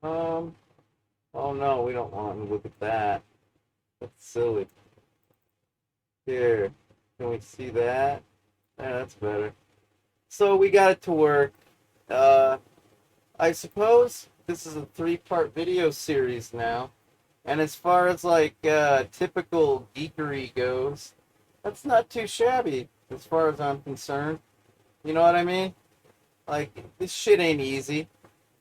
Um, oh no, we don't want to look at that. That's silly. Here, can we see that? Yeah, that's better. So we got it to work. Uh, I suppose this is a three-part video series now. And as far as like typical geekery goes, that's not too shabby as far as I'm concerned. You know what I mean? Like this shit ain't easy.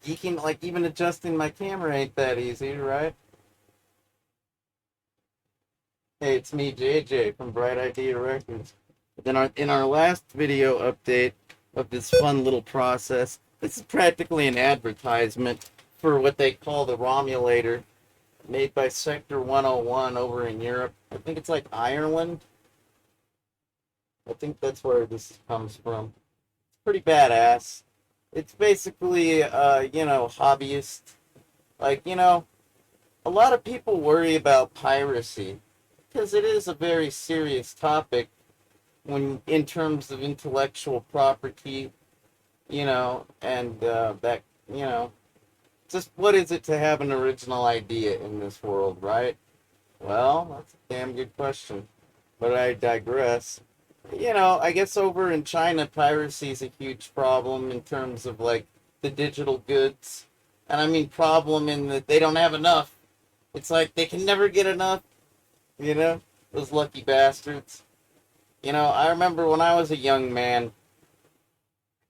Geeking, like even adjusting my camera ain't that easy, right? Hey, it's me, JJ from Bright Idea Records. In our last video update of this fun little process, this is practically an advertisement for what they call the Romulator, made by Sector 101 over in Europe. I think it's like Ireland. I think that's where this comes from. It's pretty badass. It's basically, hobbyist. Like, a lot of people worry about piracy because it is a very serious topic when in terms of intellectual property, and that, just what is it to have an original idea in this world, right? Well, that's a damn good question. But I digress. I guess over in China, piracy is a huge problem in terms of like the digital goods. And I mean problem in that they don't have enough. It's like they can never get enough, you know? Those lucky bastards. I remember when I was a young man,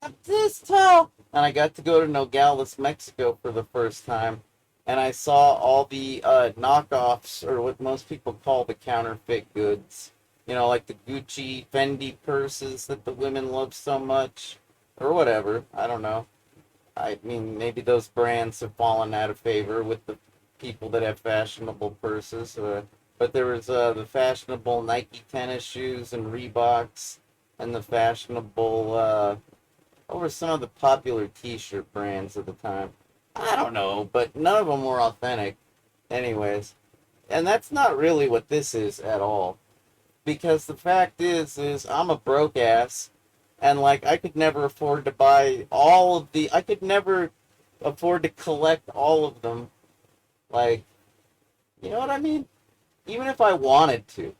I'm this tall, and I got to go to Nogales, Mexico for the first time, and I saw all the knockoffs, or what most people call the counterfeit goods. Like the Gucci, Fendi purses that the women love so much, or whatever. I don't know. I mean, maybe those brands have fallen out of favor with the people that have fashionable purses. But there was the fashionable Nike tennis shoes and Reeboks, and the fashionable what were some of the popular T-shirt brands at the time? I don't know, but none of them were authentic. Anyways, and that's not really what this is at all. Because the fact is I'm a broke ass, and like I could never afford to buy all of the. I could never afford to collect all of them. Like, you know what I mean? Even if I wanted to.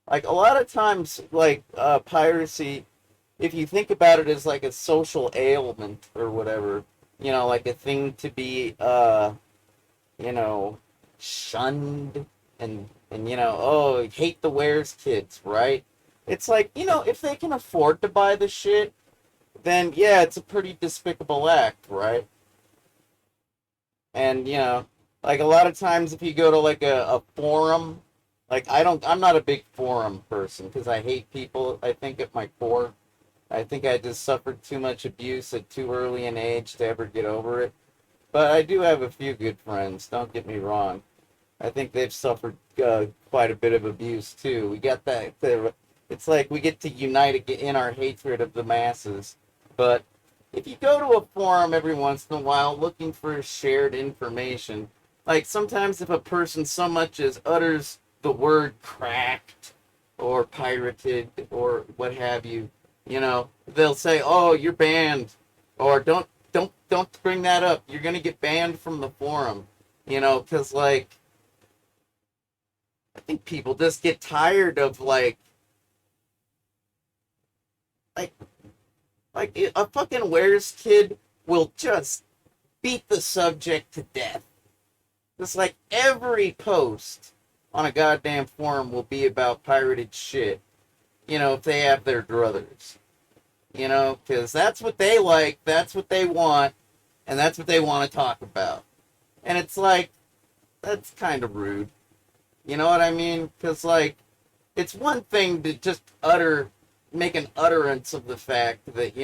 Like a lot of times, like piracy, if you think about it as like a social ailment or whatever, like a thing to be, you know, shunned and oh, hate the wares kids, right? It's like, if they can afford to buy the shit, then yeah, it's a pretty despicable act, right? And like a lot of times if you go to like a forum, like I'm not a big forum person because I hate people, I think at my core. I think I just suffered too much abuse at too early an age to ever get over it. But I do have a few good friends, don't get me wrong. I think they've suffered quite a bit of abuse too. We got that. It's like we get to unite in our hatred of the masses. But if you go to a forum every once in a while looking for shared information, like sometimes if a person so much as utters the word cracked or pirated or what have you, they'll say, "Oh, you're banned," or "Don't bring that up. You're gonna get banned from the forum." Because like I think people just get tired of like like a fucking Wares kid will just beat the subject to death. Just like every post on a goddamn forum will be about pirated shit. If they have their druthers. Because that's what they like, that's what they want, and that's what they want to talk about. And it's like, that's kind of rude. You know what I mean? Because, like, it's one thing to just make an utterance of the fact that,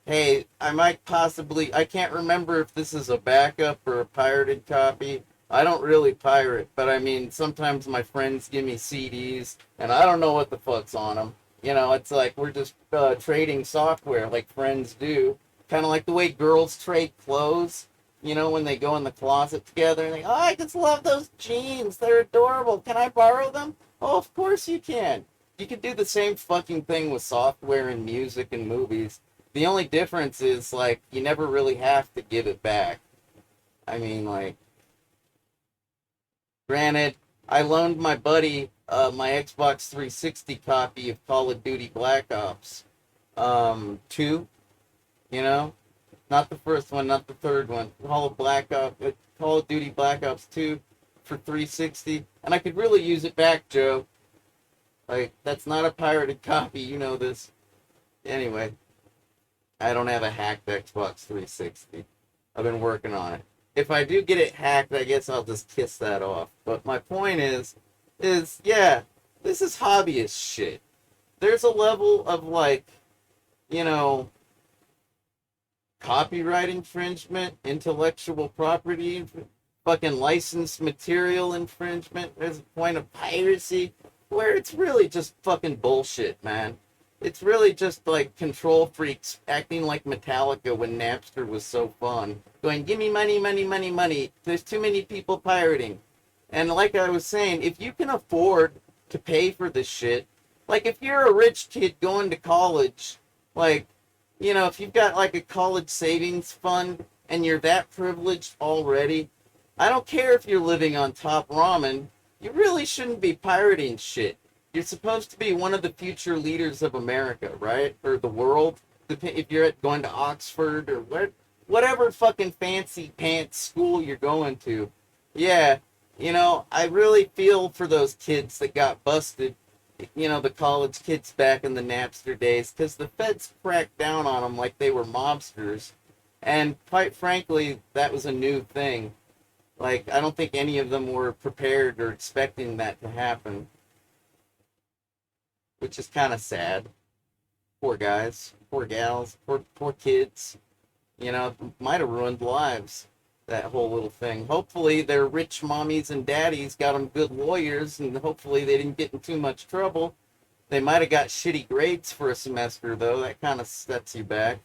hey, I can't remember if this is a backup or a pirated copy. I don't really pirate, but I mean, sometimes my friends give me CDs, and I don't know what the fuck's on them. It's like we're just trading software like friends do. Kind of like the way girls trade clothes, when they go in the closet together and they, oh, I just love those jeans. They're adorable. Can I borrow them? Oh, of course you can. You could do the same fucking thing with software and music and movies. The only difference is, like, you never really have to give it back. I mean, like, granted, I loaned my buddy my Xbox 360 copy of Call of Duty Black Ops 2, you know? Not the first one, not the third one. Call of Duty Black Ops 2 for 360. And I could really use it back, Joe. Like, that's not a pirated copy, you know this. Anyway, I don't have a hacked Xbox 360. I've been working on it. If I do get it hacked, I guess I'll just kiss that off. But my point is yeah, this is hobbyist shit. There's a level of like, you know, copyright infringement, intellectual property, fucking licensed material infringement. There's a point of piracy where it's really just fucking bullshit, man. It's really just like control freaks acting like Metallica when Napster was so fun. Going, give me money, money, money, money. There's too many people pirating. And like I was saying, if you can afford to pay for this shit, like if you're a rich kid going to college, like, you know, if you've got like a college savings fund and you're that privileged already, I don't care if you're living on top ramen, you really shouldn't be pirating shit. You're supposed to be one of the future leaders of America, right? Or the world. If you're going to Oxford or whatever fucking fancy pants school you're going to. Yeah, you know, I really feel for those kids that got busted, you know, the college kids back in the Napster days, because the feds cracked down on them like they were mobsters. And quite frankly, that was a new thing. Like, I don't think any of them were prepared or expecting that to happen, which is kind of sad. Poor guys, poor gals, poor kids. You know, might have ruined lives, that whole little thing. Hopefully, their rich mommies and daddies got them good lawyers, and hopefully they didn't get in too much trouble. They might have got shitty grades for a semester, though. That kind of sets you back.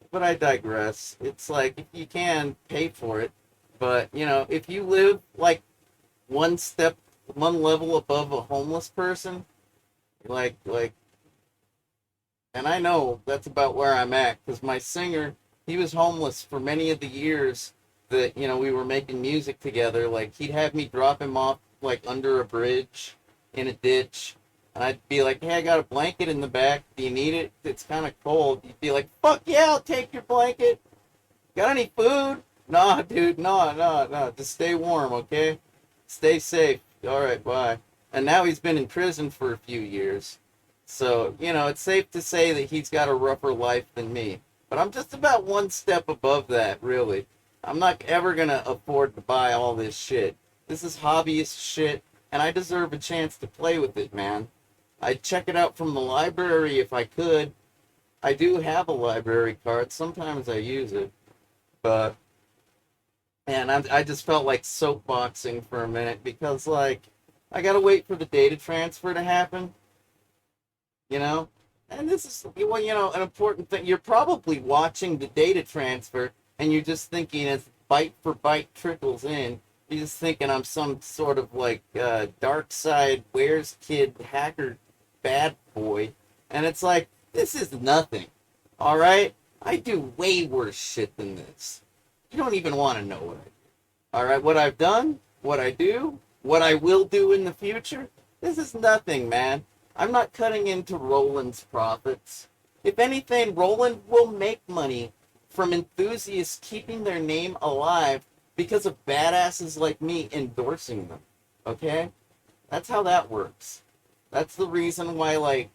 But I digress. It's like, if you can, pay for it. But, you know, if you live, like, one level above a homeless person, like, and I know that's about where I'm at, because my singer, he was homeless for many of the years that, you know, we were making music together. Like, he'd have me drop him off, like, under a bridge, in a ditch, and I'd be like, hey, I got a blanket in the back, do you need it? It's kind of cold. He'd be like, fuck yeah, I'll take your blanket. Got any food? Nah, dude, no, just stay warm, okay? Stay safe. All right, bye. And now he's been in prison for a few years. So, you know, it's safe to say that he's got a rougher life than me. But I'm just about one step above that, really. I'm not ever going to afford to buy all this shit. This is hobbyist shit, and I deserve a chance to play with it, man. I'd check it out from the library if I could. I do have a library card. Sometimes I use it. But, man, I just felt like soapboxing for a minute because, like, I got to wait for the data transfer to happen, you know? And this is, well, you know, an important thing. You're probably watching the data transfer and you're just thinking as byte for byte trickles in, you're just thinking I'm some sort of like dark side, where's kid, hacker, bad boy. And it's like, this is nothing. All right? I do way worse shit than this. You don't even want to know what I do. All right? What I've done, what I do, what I will do in the future, this is nothing, man. I'm not cutting into Roland's profits. If anything, Roland will make money from enthusiasts keeping their name alive because of badasses like me endorsing them. Okay? That's how that works. That's the reason why, like,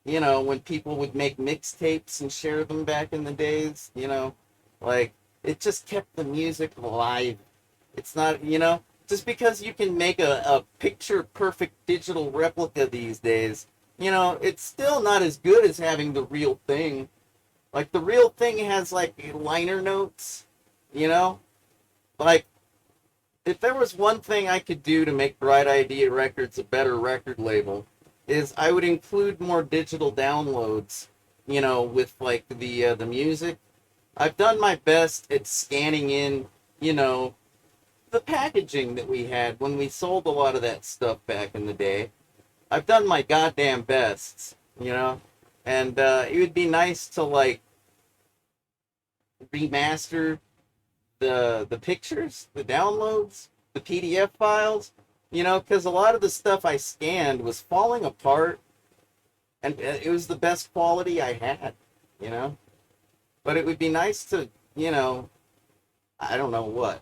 you know, when people would make mixtapes and share them back in the days, you know, like, it just kept the music alive. It's not, you know, just because you can make a picture-perfect digital replica these days, you know, it's still not as good as having the real thing. Like, the real thing has, like, liner notes, you know? Like, if there was one thing I could do to make Bright Idea Records a better record label, is I would include more digital downloads, you know, with, like, the music. I've done my best at scanning in, you know, the packaging that we had when we sold a lot of that stuff back in the day. I've done my goddamn best, you know, and it would be nice to, like, remaster the pictures, the downloads, the PDF files, because a lot of the stuff I scanned was falling apart, and it was the best quality I had, you know. But it would be nice to, I don't know what,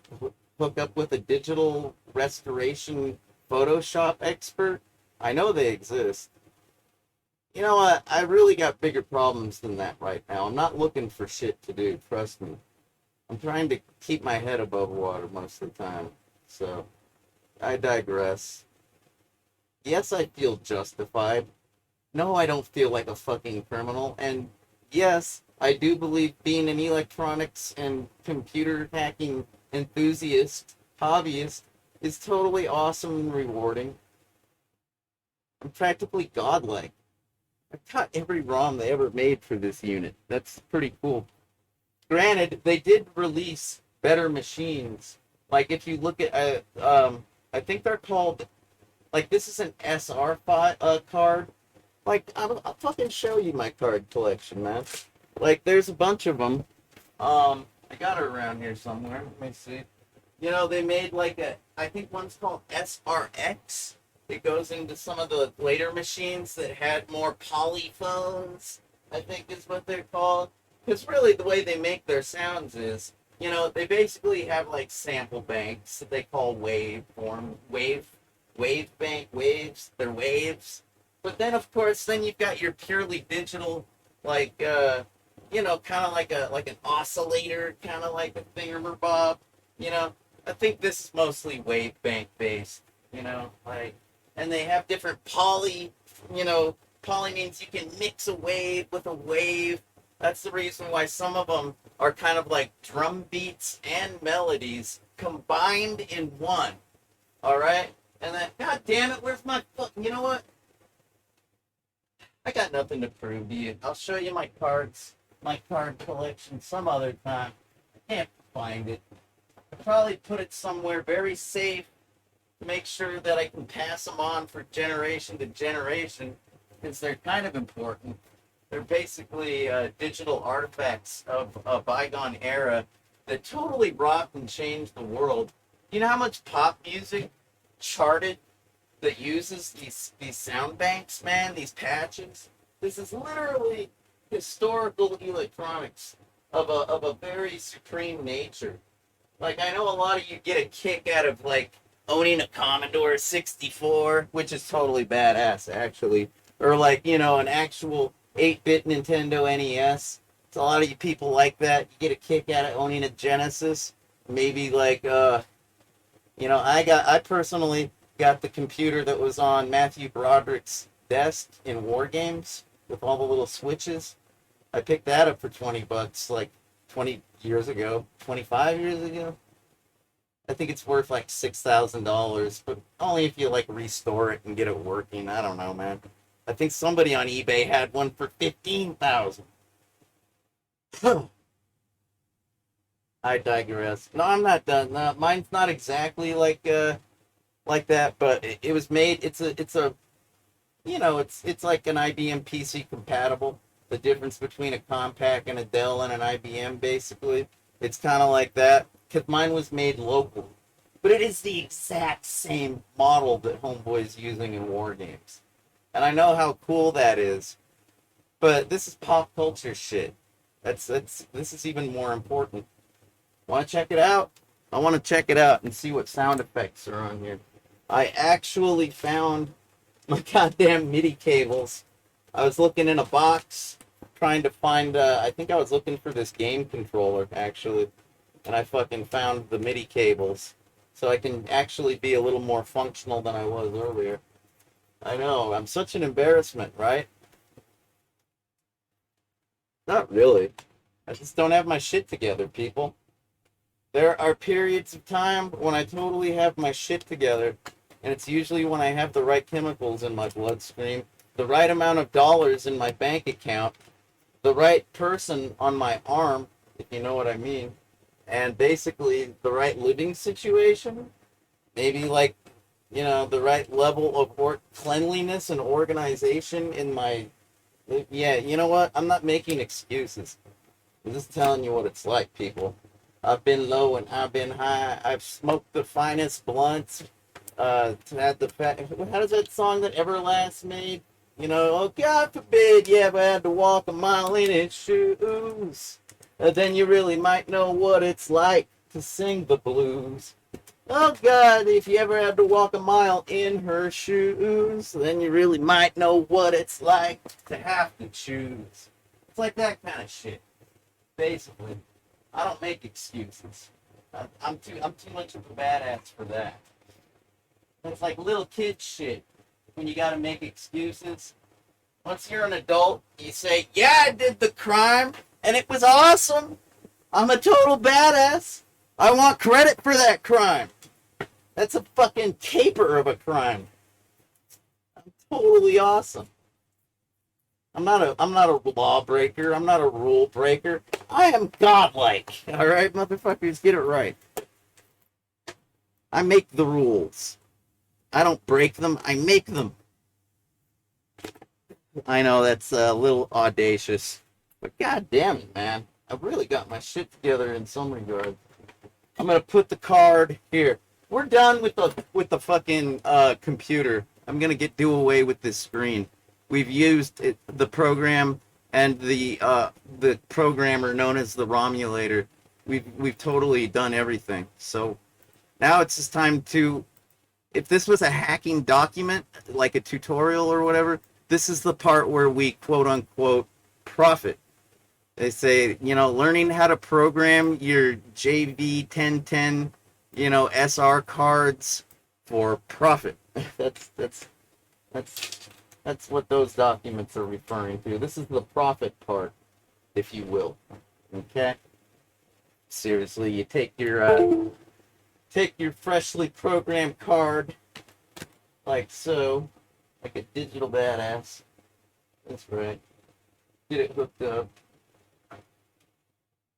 hook up with a digital restoration Photoshop expert. I know they exist. You know what? I really got bigger problems than that right now. I'm not looking for shit to do, trust me. I'm trying to keep my head above water most of the time. So, I digress. Yes, I feel justified. No, I don't feel like a fucking criminal. And yes, I do believe being an electronics and computer hacking enthusiast, hobbyist, is totally awesome and rewarding. I'm practically godlike. I've got every ROM they ever made for this unit. That's pretty cool. Granted, they did release better machines. Like if you look at, I think they're called, like this is an SR card. Like I'll fucking show you my card collection, man. Like there's a bunch of them. I got it around here somewhere. Let me see. They made like I think one's called SRX. It goes into some of the later machines that had more polyphones, I think is what they're called. Because really the way they make their sounds is, they basically have like sample banks that they call wave bank waves. They're waves. But then of course then you've got your purely digital, like kind of like an oscillator, kind of like a thingamabob. I think this is mostly wave bank based. Like, and they have different poly. Poly means you can mix a wave with a wave. That's the reason why some of them are kind of like drum beats and melodies combined in one. All right, and then God damn it, where's my fuck? You know what? I got nothing to prove to you. I'll show you my cards, my card collection some other time. I can't find it. I'll probably put it somewhere very safe to make sure that I can pass them on for generation to generation, because they're kind of important. They're basically digital artifacts of a bygone era that totally rocked and changed the world. You know how much pop music charted that uses these sound banks, man, these patches? This is literally historical electronics of a very supreme nature. Like, I know a lot of you get a kick out of, like, owning a Commodore 64, which is totally badass, actually. Or, like, an actual 8-bit Nintendo NES. It's a lot of you people like that. You get a kick out of owning a Genesis. Maybe, like, I personally got the computer that was on Matthew Broderick's desk in War Games with all the little switches. I picked that up for $20, like 20 years ago, 25 years ago. I think it's worth like $6,000, but only if you like restore it and get it working. I don't know, man. I think somebody on eBay had one for $15,000. I digress. No, I'm not done. No, mine's not exactly like that, but it was made. It's like an IBM PC compatible. The difference between a Compaq and a Dell and an IBM, basically, it's kind of like that. Because mine was made locally, but it is the exact same model that Homeboy's using in War Games, and I know how cool that is. But this is pop culture shit. This is even more important. Want to check it out? I want to check it out and see what sound effects are on here. I actually found my goddamn MIDI cables. I was looking in a box, trying to find, I think I was looking for this game controller, actually. And I fucking found the MIDI cables. So I can actually be a little more functional than I was earlier. I know, I'm such an embarrassment, right? Not really. I just don't have my shit together, people. There are periods of time when I totally have my shit together, and it's usually when I have the right chemicals in my bloodstream, the right amount of dollars in my bank account, the right person on my arm, if you know what I mean, and basically the right living situation, maybe like, the right level of cleanliness and organization in my, yeah, you know what? I'm not making excuses. I'm just telling you what it's like, people. I've been low and I've been high. I've smoked the finest blunts. To have the how does that song that Everlast made? You know, oh God forbid you ever had to walk a mile in its shoes. Then you really might know what it's like to sing the blues. Oh God, if you ever had to walk a mile in her shoes, then you really might know what it's like to have to choose. It's like that kind of shit. Basically, I don't make excuses. I'm too much of a badass for that. It's like little kid shit when you gotta make excuses. Once you're an adult, you say, yeah, I did the crime, and it was awesome. I'm a total badass. I want credit for that crime. That's a fucking caper of a crime. I'm totally awesome. I'm not a lawbreaker. I'm not a rule breaker. I am godlike. All right, motherfuckers, get it right. I make the rules. I don't break them. I make them. I know that's a little audacious, but god damn it, man. I've really got my shit together in some regard. I'm gonna put the card here. We're done with the fucking computer. I'm gonna do away with this screen. We've used the program and the programmer known as the Romulator. We've totally done everything. So now it's just time to. If this was a hacking document, like a tutorial or whatever, this is the part where we quote unquote profit. They say, you know, learning how to program your JV1010, you know, SR cards for profit. That's what those documents are referring to. This is the profit part, if you will. Okay? Seriously, you take your freshly programmed card, like so, like a digital badass. That's right. Get it hooked up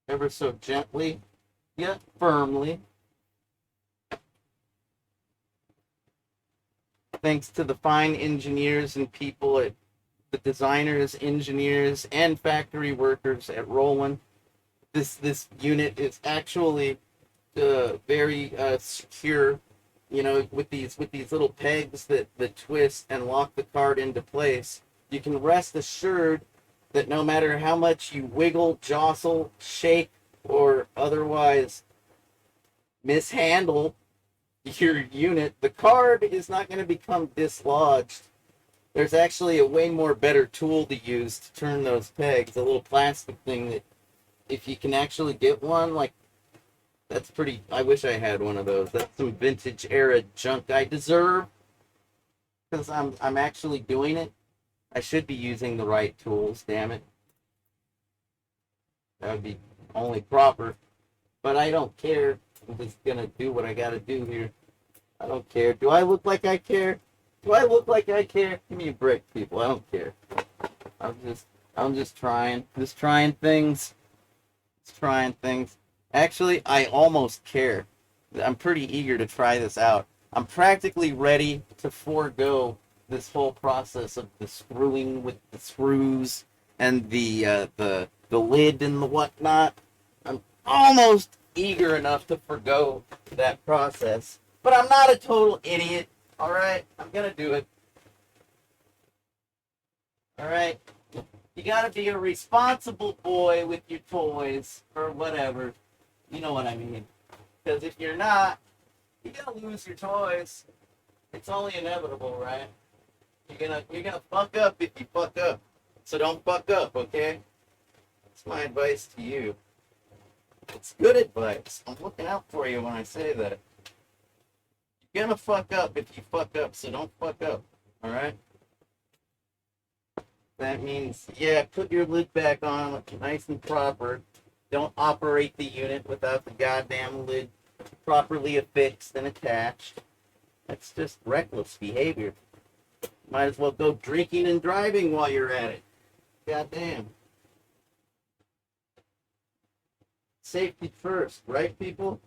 ever so gently, yet firmly. Thanks to the fine engineers and people at the designers, engineers, and factory workers at Roland, this unit is actually very secure. You know, with these little pegs that twist and lock the card into place. You can rest assured that no matter how much you wiggle, jostle, shake, or otherwise mishandle your unit, the card is not going to become dislodged. There's actually a way more better tool to use to turn those pegs, a little plastic thing that if you can actually get one, like, that's pretty, I wish I had one of those. That's some vintage era junk I deserve, because I'm actually doing it. I should be using the right tools, damn it. That would be only proper. But I don't care. I'm just gonna do what I gotta do here. I don't care. Do I look like I care? Do I look like I care? Give me a break, people. I don't care. I'm just trying. Just trying things. Just trying things. Actually, I almost care. I'm pretty eager to try this out. I'm practically ready to forego this whole process of the screwing with the screws and the lid and the whatnot. I'm almost eager enough to forgo that process. But I'm not a total idiot. Alright? I'm gonna do it. Alright? You gotta be a responsible boy with your toys, or whatever. You know what I mean. Because if you're not, you're gonna lose your toys. It's only inevitable, right? You're gonna fuck up if you fuck up. So don't fuck up, okay? That's my advice to you. It's good advice. I'm looking out for you when I say that. You're gonna fuck up if you fuck up, so don't fuck up. Alright? That means, yeah, put your lid back on nice and proper. Don't operate the unit without the goddamn lid properly affixed and attached. That's just reckless behavior. Might as well go drinking and driving while you're at it. Goddamn. Safety first, right, people?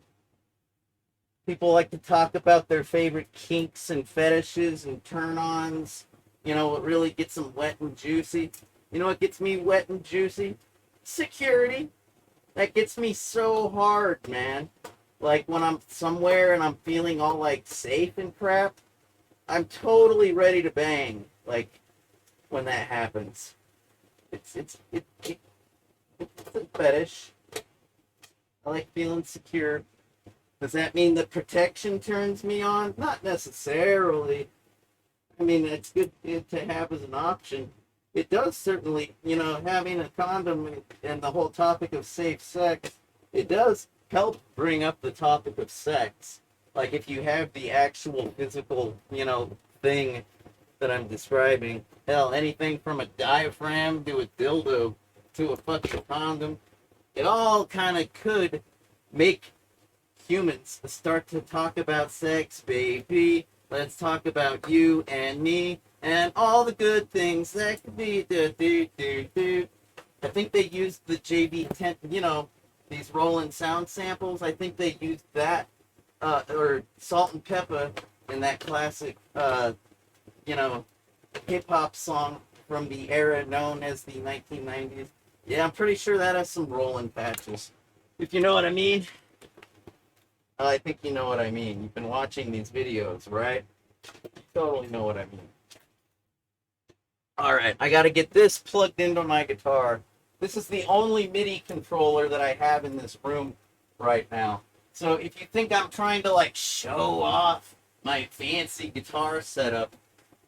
People like to talk about their favorite kinks and fetishes and turn-ons. You know what really gets them wet and juicy? You know what gets me wet and juicy? Security. That gets me so hard, man. Like when I'm somewhere and I'm feeling all like safe and crap, I'm totally ready to bang. Like when that happens, it's a fetish. I like feeling secure. Does that mean that protection turns me on? Not necessarily. I mean, it's good to have as an option. It does certainly, having a condom and the whole topic of safe sex, it does help bring up the topic of sex. Like if you have the actual physical, thing that I'm describing, hell, anything from a diaphragm to a dildo to a fucking condom, it all kind of could make humans start to talk about sex, baby. Let's talk about you and me and all the good things that could be. I think they used the JV10, these Roland sound samples. I think they used that, or Salt and Pepper in that classic, hip hop song from the era known as the 1990s. Yeah, I'm pretty sure that has some Roland patches. If you know what I mean. I think you know what I mean. You've been watching these videos, right? You totally know what I mean. Alright, I gotta get this plugged into my guitar. This is the only MIDI controller that I have in this room right now. So if you think I'm trying to, like, show off my fancy guitar setup,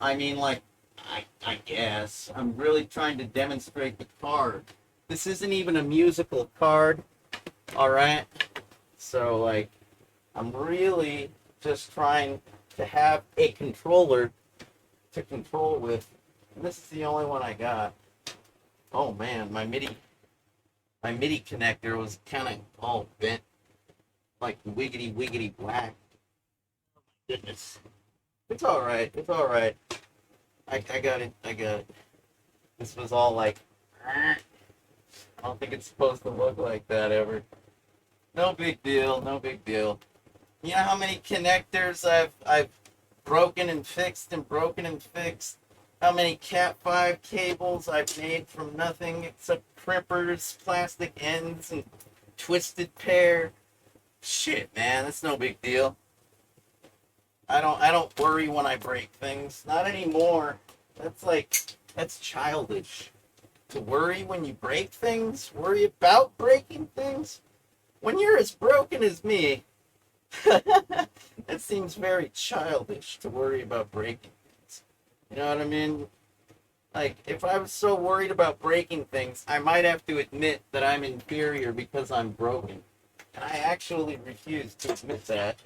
I mean, like, I guess. I'm really trying to demonstrate the card. This isn't even a musical card, alright? So, like, I'm really just trying to have a controller to control with. And this is the only one I got. Oh man, my MIDI connector was kind of all bent, like wiggity wiggity black. Goodness, it's all right. It's all right. I got it. I got it. This was all like, I don't think it's supposed to look like that ever. No big deal. No big deal. You know how many connectors I've broken and fixed and broken and fixed? How many Cat 5 cables I've made from nothing except crimpers, plastic ends, and twisted pair? Shit, man, that's no big deal. I don't worry when I break things. Not anymore. That's childish. To worry when you break things? Worry about breaking things? When you're as broken as me, it seems very childish to worry about breaking things. You know what I mean? Like, if I was so worried about breaking things, I might have to admit that I'm inferior because I'm broken. And I actually refuse to admit that.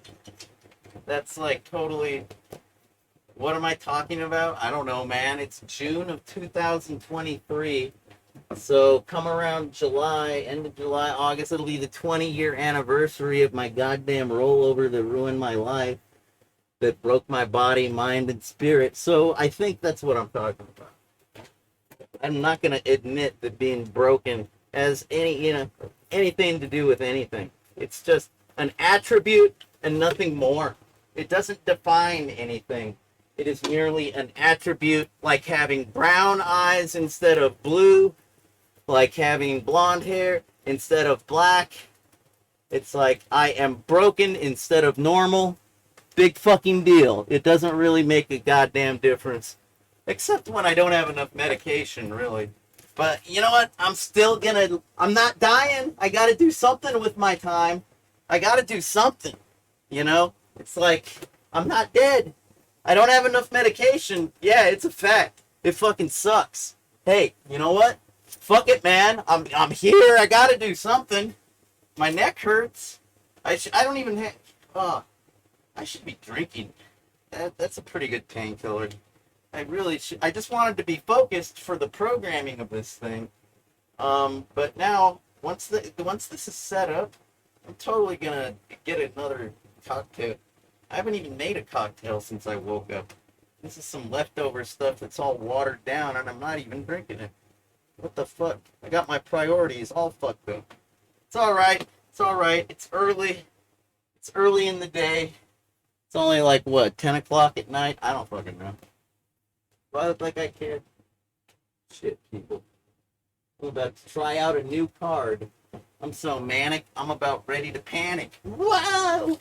That's like totally... What am I talking about? I don't know, man. It's June of 2023. So come around July, end of July, August, it'll be the 20-year anniversary of my goddamn rollover that ruined my life, that broke my body, mind, and spirit. So I think that's what I'm talking about. I'm not going to admit that being broken has anything to do with anything. It's just an attribute and nothing more. It doesn't define anything. It is merely an attribute, like having brown eyes instead of blue, like having blonde hair instead of black. It's like I am broken instead of normal. Big fucking deal. It doesn't really make a goddamn difference. Except when I don't have enough medication, really. But you know what? I'm not dying. I gotta do something with my time. I gotta do something. It's like, I'm not dead. I don't have enough medication. Yeah, it's a fact. It fucking sucks. Hey, you know what? Fuck it, man. I'm here. I gotta do something. My neck hurts. I don't even have... I should be drinking. That's a pretty good painkiller. I really should. I just wanted to be focused for the programming of this thing. But now, once this is set up, I'm totally gonna get another cocktail. I haven't even made a cocktail since I woke up. This is some leftover stuff that's all watered down, and I'm not even drinking it. What the fuck? I got my priorities all fucked up. It's alright. It's alright. It's early. It's early in the day. It's only like, what, 10 o'clock at night? I don't fucking know. Do I look like I care? Shit, people. I'm about to try out a new card. I'm so manic, I'm about ready to panic. Whoa!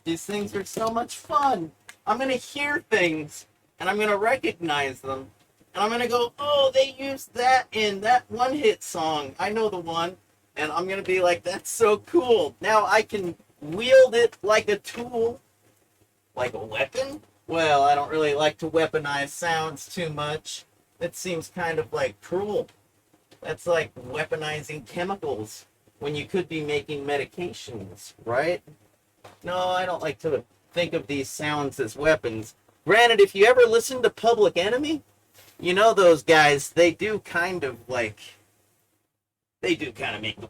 These things are so much fun. I'm going to hear things, and I'm going to recognize them. And I'm going to go, oh, they used that in that one-hit song. I know the one. And I'm going to be like, that's so cool. Now I can wield it like a tool, like a weapon. Well, I don't really like to weaponize sounds too much. That seems kind of like cruel. That's like weaponizing chemicals when you could be making medications, right? No, I don't like to think of these sounds as weapons. Granted, if you ever listen to Public Enemy, you know those guys, they do kind of make the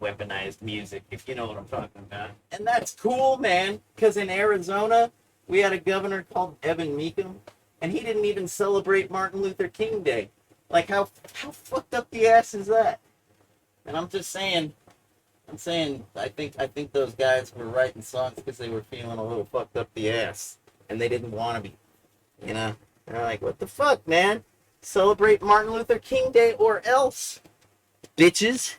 weaponized music, if you know what I'm talking about. And that's cool, man, because in Arizona, we had a governor called Evan Meekum, and he didn't even celebrate Martin Luther King Day. Like, how fucked up the ass is that? And I'm saying, I think those guys were writing songs because they were feeling a little fucked up the ass, and they didn't want to be. You know, they're like, what the fuck, man? Celebrate Martin Luther King Day or else, bitches.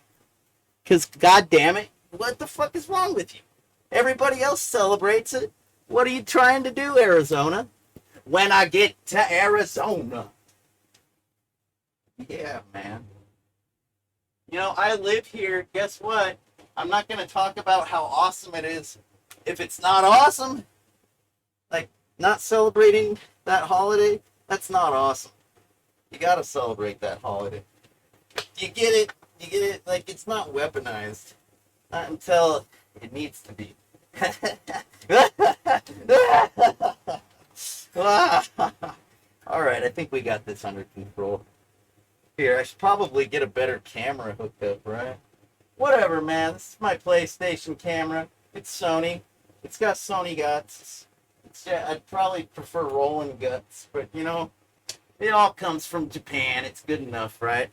Because, goddamn it, what the fuck is wrong with you? Everybody else celebrates it. What are you trying to do, Arizona? When I get to Arizona. Yeah, man. You know, I live here. Guess what? I'm not going to talk about how awesome it is if it's not awesome. Like, not celebrating that holiday, that's not awesome. You got to celebrate that holiday. You get it? You get it? Like, it's not weaponized. Not until it needs to be. Alright, I think we got this under control. Here, I should probably get a better camera hooked up, right? Whatever, man. This is my PlayStation camera. It's Sony. It's got Sony guts. I'd probably prefer Roland guts, but, you know, it all comes from Japan. It's good enough, right?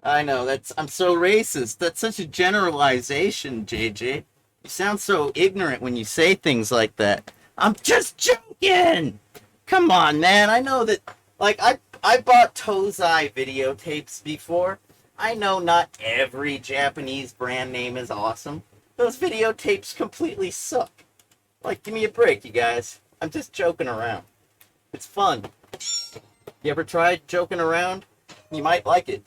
I know, I'm so racist. That's such a generalization, JJ. You sound so ignorant when you say things like that. I'm just joking! Come on, man. I know that, like, I bought Tozai videotapes before. I know not every Japanese brand name is awesome. Those videotapes completely suck. Like, give me a break, you guys. I'm just joking around. It's fun. You ever tried joking around? You might like it.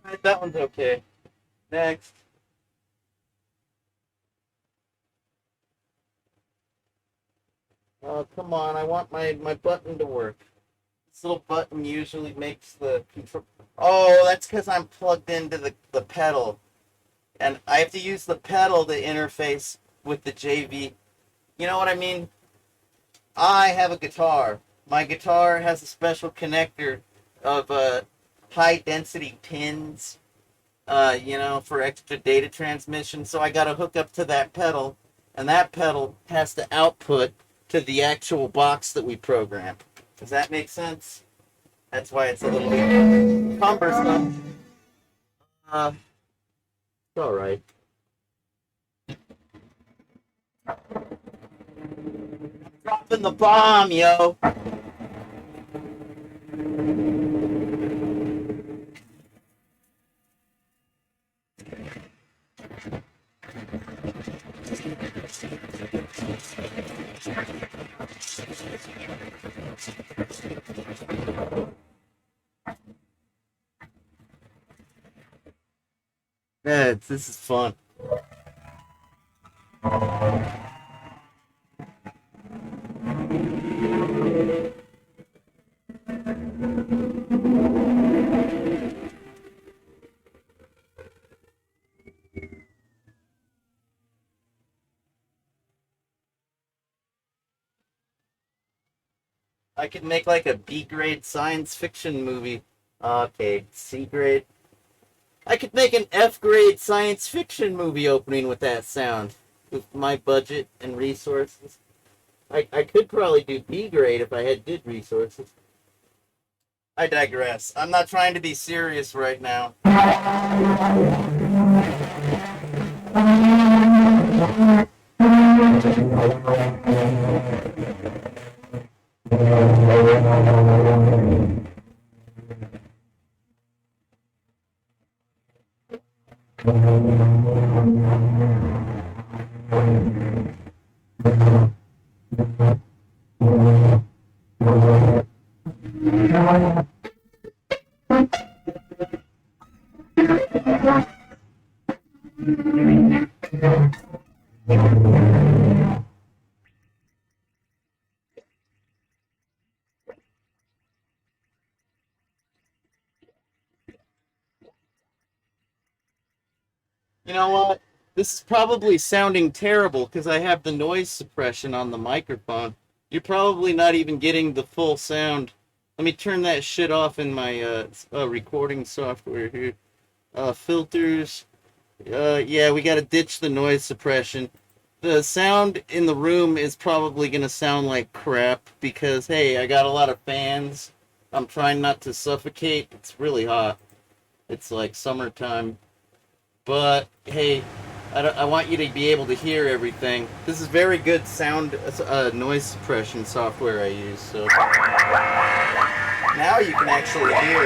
Alright, that one's okay. Next. Oh, come on. I want my button to work. This little button usually makes the control. Oh, that's because I'm plugged into the pedal. And I have to use the pedal to interface with the JV. You know what I mean? I have a guitar. My guitar has a special connector of high density pins, you know, for extra data transmission. So I got to hook up to that pedal, and that pedal has to output to the actual box that we program. Does that make sense? That's why it's a little bit cumbersome. It's all right. Dropping the bomb, yo. Yeah, this is fun. I could make like a B-grade science fiction movie. Okay, C-grade. I could make an F-grade science fiction movie opening with that sound. With my budget and resources. I could probably do B-grade if I had good resources. I digress. I'm not trying to be serious right now. You know what? This is probably sounding terrible because I have the noise suppression on the microphone. You're probably not even getting the full sound. Let me turn that shit off in my recording software here. Filters. Yeah, we gotta ditch the noise suppression. The sound in the room is probably gonna sound like crap because, hey, I got a lot of fans. I'm trying not to suffocate. It's really hot. It's like summertime. But, hey, I want you to be able to hear everything. This is very good sound noise suppression software I use, so now you can actually hear.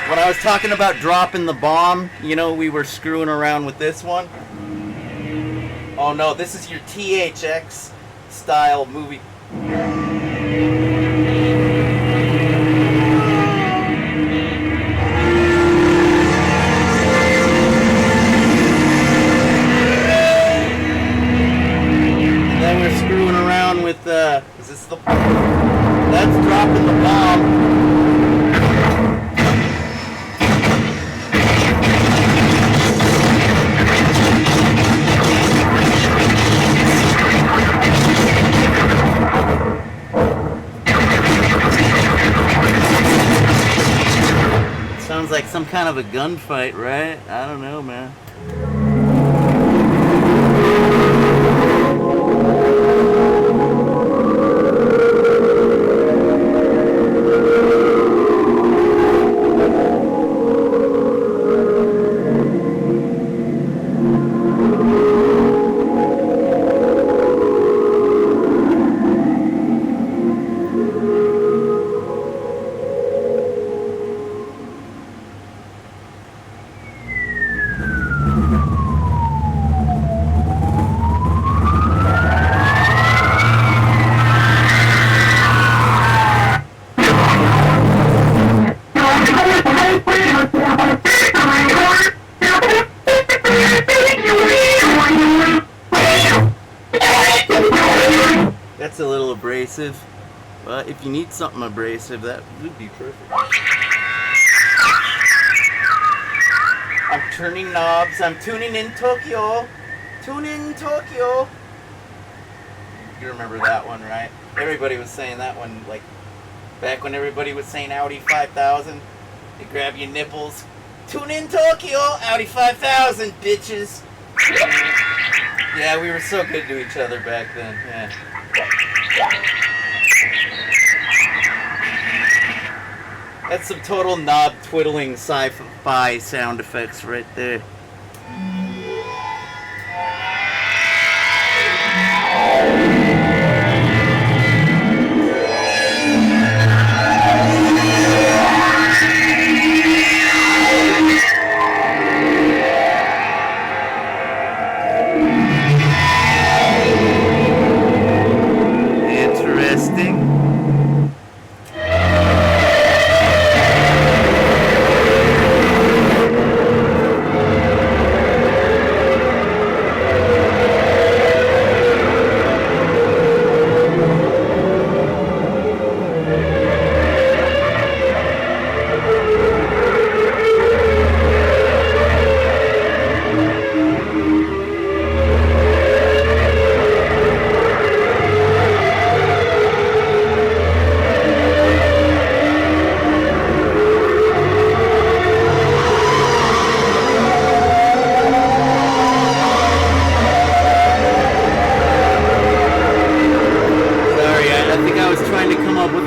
When I was talking about dropping the bomb, you know, we were screwing around with this one. Oh no, this is your THX style movie. With is this the that's dropping the bomb. It sounds like some kind of a gunfight, right? I don't know, man. That's a little abrasive, but if you need something abrasive, that would be perfect. I'm turning knobs. I'm tuning in Tokyo. Tune in Tokyo. You remember that one, right? Everybody was saying that one, like, back when everybody was saying Audi 5000. You grab your nipples. Tune in Tokyo. Audi 5000, bitches. Yeah, we were so good to each other back then. Yeah. That's some total knob twiddling sci-fi sound effects right there.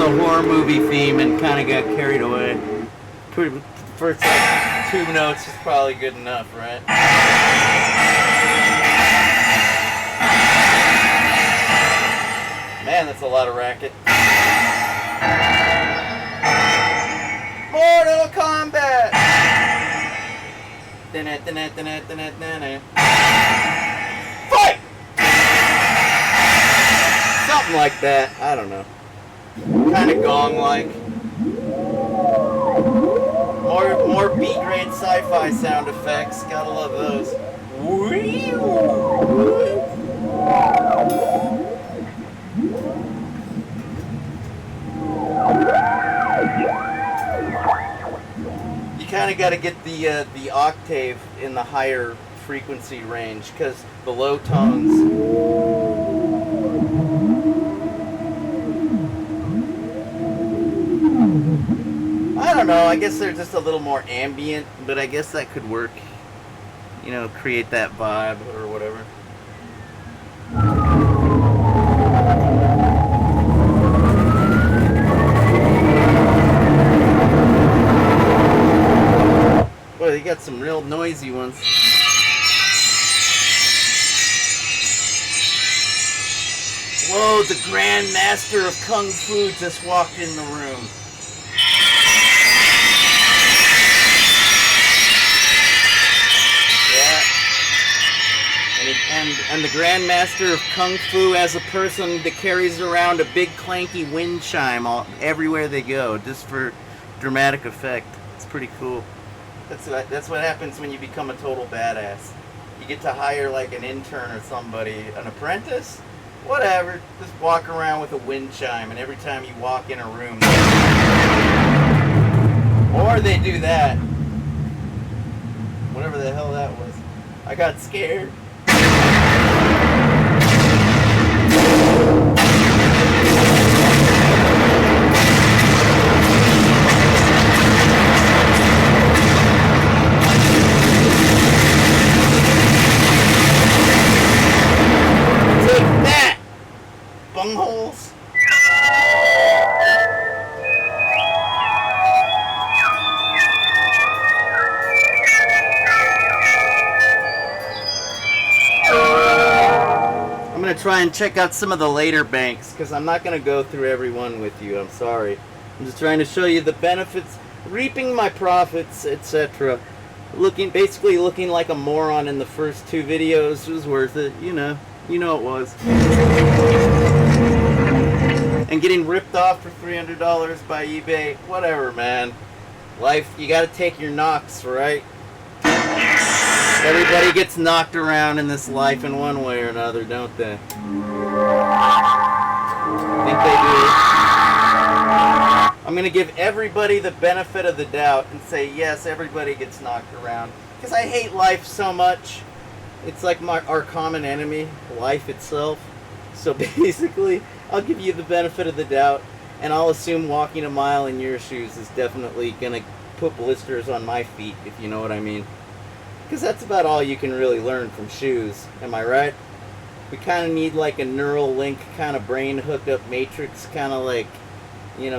a horror movie theme and kind of got carried away. First like 2 notes is probably good enough, right? Man, that's a lot of racket. Mortal Kombat! Fight! Something like that. I don't know. Kind of gong-like. More B-grade sci-fi sound effects. Gotta love those. You kind of got to get the octave in the higher frequency range, because the low tones. I don't know, I guess they're just a little more ambient, but I guess that could work. You know, create that vibe or whatever. Boy, they got some real noisy ones. Whoa, the Grand Master of Kung Fu just walked in the room. And the Grand Master of Kung Fu as a person that carries around a big clanky wind chime everywhere they go, just for dramatic effect. It's pretty cool. That's what happens when you become a total badass. You get to hire like an intern or somebody, an apprentice, whatever. Just walk around with a wind chime, and every time you walk in a room, or they do that. Whatever the hell that was. I got scared. Bungholes. I'm going to try and check out some of the later banks, because I'm not going to go through every one with you. I'm sorry. I'm just trying to show you the benefits, reaping my profits, etc. Basically looking like a moron in the first 2 videos was worth it, you know it was. And getting ripped off for $300 by eBay, whatever, man. Life, you gotta take your knocks, right? Everybody gets knocked around in this life in one way or another, don't they? I think they do. I'm gonna give everybody the benefit of the doubt and say, yes, everybody gets knocked around. Because I hate life so much. It's like our common enemy, life itself. So basically, I'll give you the benefit of the doubt, and I'll assume walking a mile in your shoes is definitely going to put blisters on my feet, if you know what I mean. Because that's about all you can really learn from shoes, am I right? We kind of need like a neural link, kind of brain hooked up matrix, kind of like,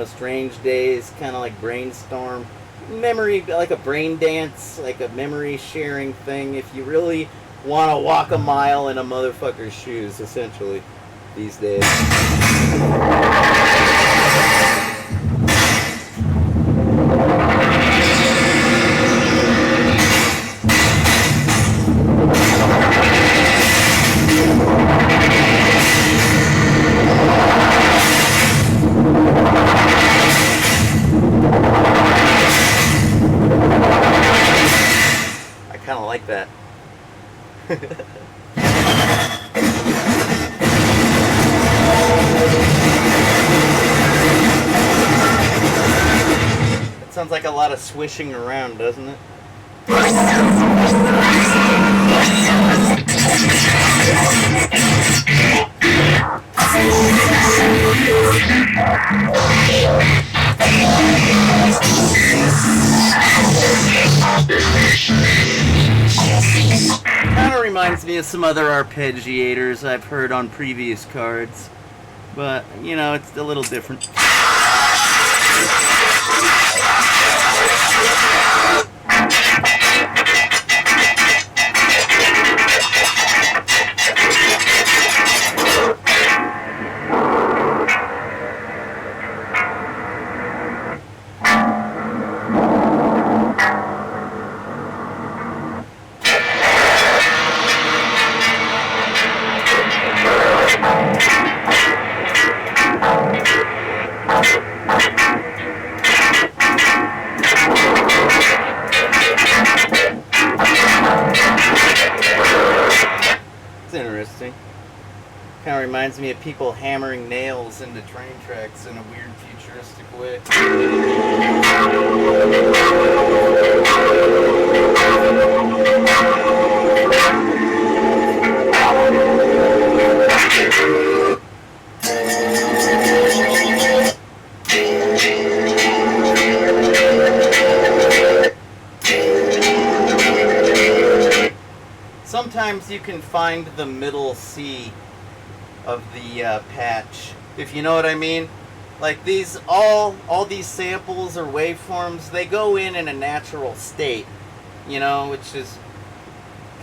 Strange Days, kind of like Brainstorm. Memory, like a brain dance, like a memory sharing thing, if you really want to walk a mile in a motherfucker's shoes, essentially, these days. I kind of like that. It sounds like a lot of swishing around, doesn't it? Kind of reminds me of some other arpeggiators I've heard on previous cards, but it's a little different. reminds me of people hammering nails into train tracks in a weird futuristic way. Sometimes you can find the middle C of the patch, if you know what I mean. Like these, all these samples or waveforms, they go in a natural state, you know, which is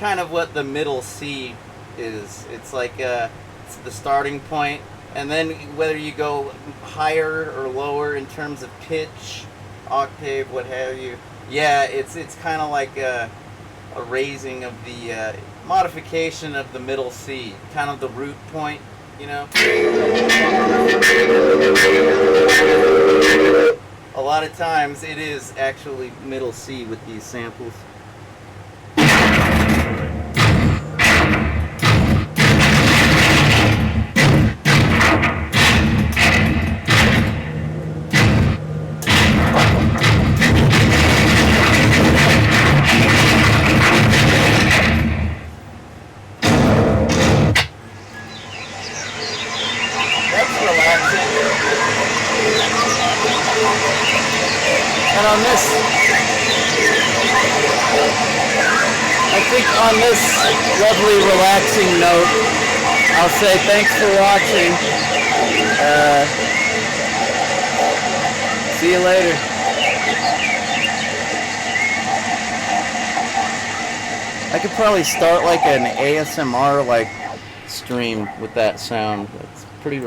kind of what the middle C is. It's like it's the starting point, and then whether you go higher or lower in terms of pitch, octave, what have you, yeah, it's kind of like a raising of the modification of the middle C, kind of the root point, you know. A lot of times it is actually middle C with these samples. And on this, I think on this lovely relaxing note, I'll say thanks for watching. See you later. I could probably start like an ASMR like stream with that sound. It's pretty